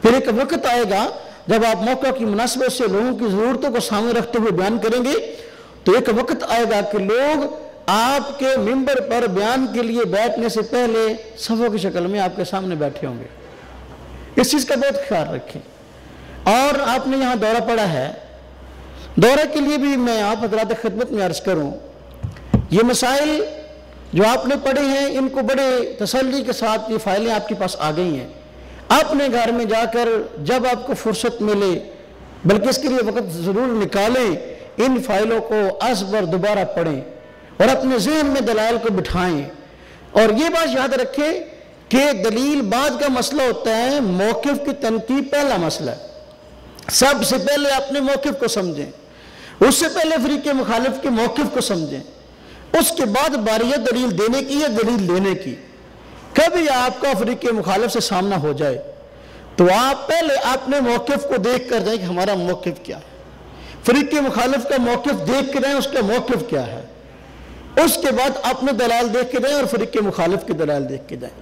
پھر ایک وقت آئے گا جب آپ موقع کی مناسبت سے لوگوں کی ضرورتوں کو سامنے رکھتے ہوئے بیان کریں گے، تو ایک وقت آئے گا کہ لوگ آپ کے ممبر پر بیان کے لیے بیٹھنے سے پہلے صفوں کی شکل میں آپ کے سامنے بیٹھے ہوں گے۔ اس چیز کا بہت خیال رکھیں۔ اور آپ نے یہاں دورہ پڑھا ہے، دورہ کے لیے بھی میں آپ حضرات خدمت میں عرض کروں، یہ مسائل جو آپ نے پڑھے ہیں ان کو بڑے تسلی کے ساتھ یہ فائلیں آپ کے پاس آ گئی ہیں۔ اپنے گھر میں جا کر جب آپ کو فرصت ملے، بلکہ اس کے لیے وقت ضرور نکالیں، ان فائلوں کو ازبر دوبارہ پڑھیں اور اپنے ذہن میں دلائل کو بٹھائیں۔ اور یہ بات یاد رکھیں کہ دلیل بعد کا مسئلہ ہوتا ہے، موقف کی تنقید پہلا مسئلہ ہے۔ سب سے پہلے اپنے موقف کو سمجھیں، اس سے پہلے فریق مخالف کے موقف کو سمجھیں، اس کے بعد باری ہے دلیل دینے کی یا دلیل لینے کی۔ کبھی آپ کا فریق مخالف سے سامنا ہو جائے تو آپ پہلے اپنے موقف کو دیکھ کر جائیں کہ ہمارا موقف کیا ہے، فریق مخالف کا موقف دیکھ کے جائیں اس کا موقف کیا ہے، اس کے بعد اپنے دلائل دیکھ کے جائیں اور فریق مخالف کے دلائل دیکھ کے جائیں۔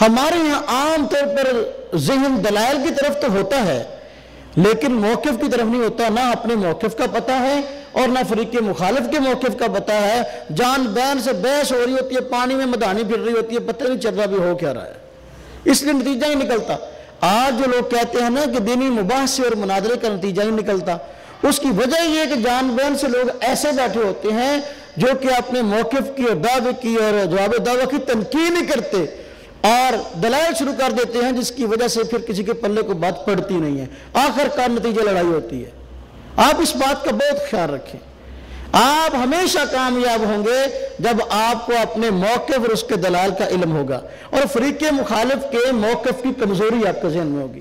ہمارے یہاں عام طور پر ذہن دلائل کی طرف تو ہوتا ہے لیکن موقف کی طرف نہیں ہوتا، نہ اپنے موقف کا پتہ ہے اور نہ فریق مخالف کے موقف کا پتہ ہے۔ جان بین سے بحث ہو رہی ہوتی ہے، پانی میں مدانی پھر رہی ہوتی ہے، پتہ نہیں چل رہا بھی ہو کیا رہا ہے، اس لیے نتیجہ ہی نکلتا۔ آج جو لوگ کہتے ہیں نا کہ دینی مباحثے اور مناظرے کا نتیجہ ہی نکلتا، اس کی وجہ یہ ہے کہ جان بین سے لوگ ایسے بیٹھے ہوتے ہیں جو کہ اپنے موقف کی اور دعوے کی اور جواب دعوے کی تنقید نہیں کرتے اور دلائل شروع کر دیتے ہیں، جس کی وجہ سے پھر کسی کے پلے کو بات پڑتی نہیں ہے، آخر کار نتیجہ لڑائی ہوتی ہے۔ آپ اس بات کا بہت خیال رکھیں۔ آپ ہمیشہ کامیاب ہوں گے جب آپ کو اپنے موقف اور اس کے دلائل کا علم ہوگا اور فریق مخالف کے موقف کی کمزوری آپ کے ذہن میں ہوگی۔